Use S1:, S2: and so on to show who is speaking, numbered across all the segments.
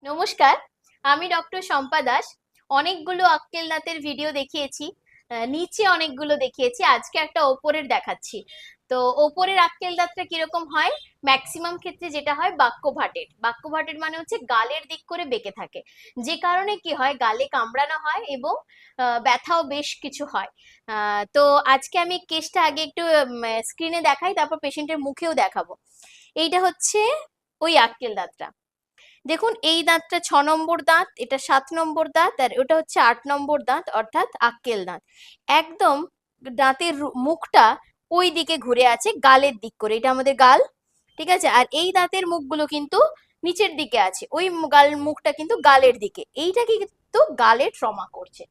S1: নমস্কার, আমি ডক্টর শম্পা দাস। অনেকগুলো আক্কেল দাঁতের ভিডিও দেখিয়েছি, নিচে অনেকগুলো দেখিয়েছি, আজকে একটা ওপরের দেখাচ্ছি। তো ওপরের আক্কেল দাঁতটা কিরকম হয়? ম্যাক্সিমাম ক্ষেত্রে যেটা হয় বাক্যভাটেড মানে হচ্ছে গালের দিক করে বেঁকে থাকে, যে কারণে কি হয় গালে কামড়ানো হয় এবং ব্যথাও বেশ কিছু হয়। তো আজকে আমি কেসটা আগে একটু স্ক্রিনে দেখাই, তারপর পেশেন্টের মুখেও দেখাবো। এইটা হচ্ছে ওই আক্কেল দাঁতটা। দেখুন, এই দাঁতটা 6 নম্বর দাঁত, এটা 7 নম্বর দাঁত, আর ওটা হচ্ছে 8 নম্বর দাঁত, অর্থাৎ আক্কেল দাঁত। একদম দাঁতের মুখটা ওই দিকে ঘুরে আছে গালের দিক করে, এটা আমাদের গাল, ঠিক আছে। আর এই দাঁতের মুখগুলো কিন্তু নিচের দিকে আছে, ওই গাল মুখটা কিন্তু গালের দিকে। এইটাকে কিন্তু গালে ট্রমা করছে,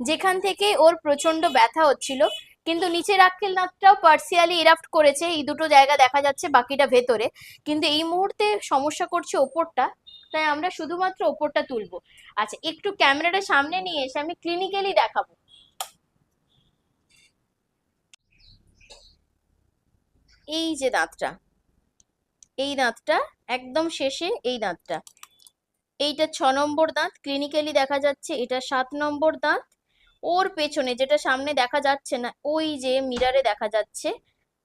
S1: যেখান থেকে ওর প্রচন্ড ব্যথা হচ্ছিল। কিন্তু নিচের আক্কেল দাঁতটাও পার্সিয়ালি ইরাপ্ট করেছে, এই দুটো জায়গা দেখা যাচ্ছে, বাকিটা ভেতরে। কিন্তু এই মুহূর্তে সমস্যা করছে ওপরটা, তাই আমরা শুধুমাত্র ওপরটা তুলবো। আচ্ছা, একটু ক্যামেরাটা সামনে নিয়ে এসে আমি ক্লিনিক্যালি দেখাবো। এই যে দাঁতটা, এই দাঁতটা একদম শেষে, এই দাঁতটা, এইটা 6 নম্বর দাঁত, ক্লিনিক্যালি দেখা যাচ্ছে। এটা 7 নম্বর দাঁত। ওর পেছনে যেটা সামনে দেখা যাচ্ছে না, ওই যে মিরারে দেখা যাচ্ছে,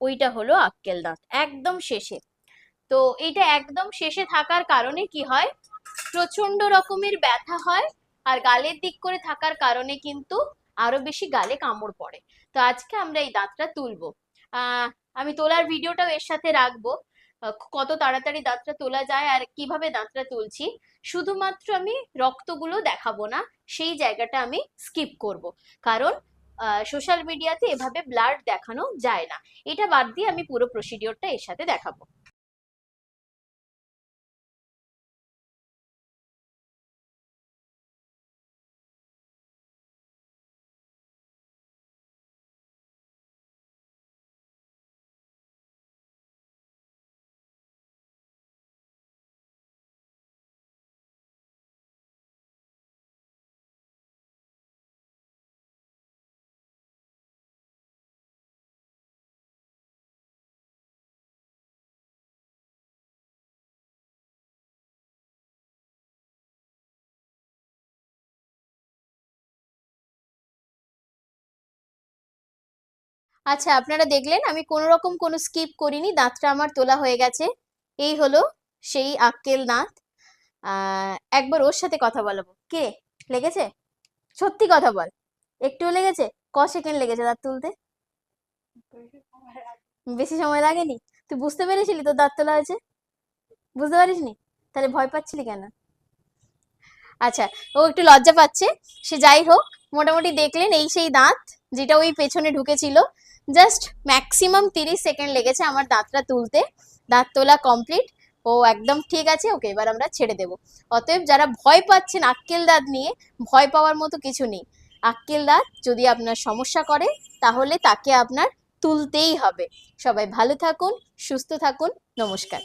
S1: ওইটা হলো আক্কেল দাঁত একদম শেষে। তো এটা একদম শেষে থাকার কারণে কি হয়, প্রচন্ড রকমের ব্যথা হয়, আর গালের দিক করে থাকার কারণে কিন্তু আরো বেশি গালে কামড় পড়ে। তো আজকে আমরা এই দাঁতটা তুলবো। আহ আমি তোলার ভিডিওটাও এর সাথে রাখবো, কত তাড়াতাড়ি দাঁতটা তোলা যায় আর কিভাবে দাঁতটা তুলছি। শুধুমাত্র আমি রক্তগুলো দেখাবো না, সেই জায়গাটা আমি স্কিপ করব, কারণ সোশ্যাল মিডিয়াতে এভাবে ব্লাড দেখানো যায় না। এটা বাদ দিয়ে আমি পুরো প্রসিডিওরটা এর সাথে দেখাবো। আচ্ছা, আপনারা দেখলেন আমি কোনো রকম কোনো স্কিপ করিনি, দাঁতটা আমার তোলা হয়ে গেছে। এই হলো সেই আক্কেল দাঁত। একবার ওর সাথে কথা বলাবো। কে লেগেছে? সত্যি কথা বল, একটু লেগেছে? সেকেন্ড লেগেছে দাঁত তুলতে? বেশি সময় লাগেনি? তুই বুঝতে পেরেছিলি তোর দাঁত তোলা হয়েছে? বুঝতে পারিসনি? তাহলে ভয় পাচ্ছিলি কেন? আচ্ছা, ও একটু লজ্জা পাচ্ছে। সে যাই হোক, মোটামুটি দেখলেন এই সেই দাঁত যেটা ওই পেছনে ঢুকেছিল। জাস্ট ম্যাক্সিমাম 30 সেকেন্ড লেগেছে আমার দাঁতটা তুলতে। দাঁত তোলা কমপ্লিট, ও একদম ঠিক আছে। ওকে, এবার আমরা ছেড়ে দেবো। অতএব যারা ভয় পাচ্ছেন আক্কেল দাঁত নিয়ে, ভয় পাওয়ার মতো কিছু নেই। আক্কেল দাঁত যদি আপনার সমস্যা করে, তাহলে তাকে আপনার তুলতেই হবে। সবাই ভালো থাকুন, সুস্থ থাকুন, নমস্কার।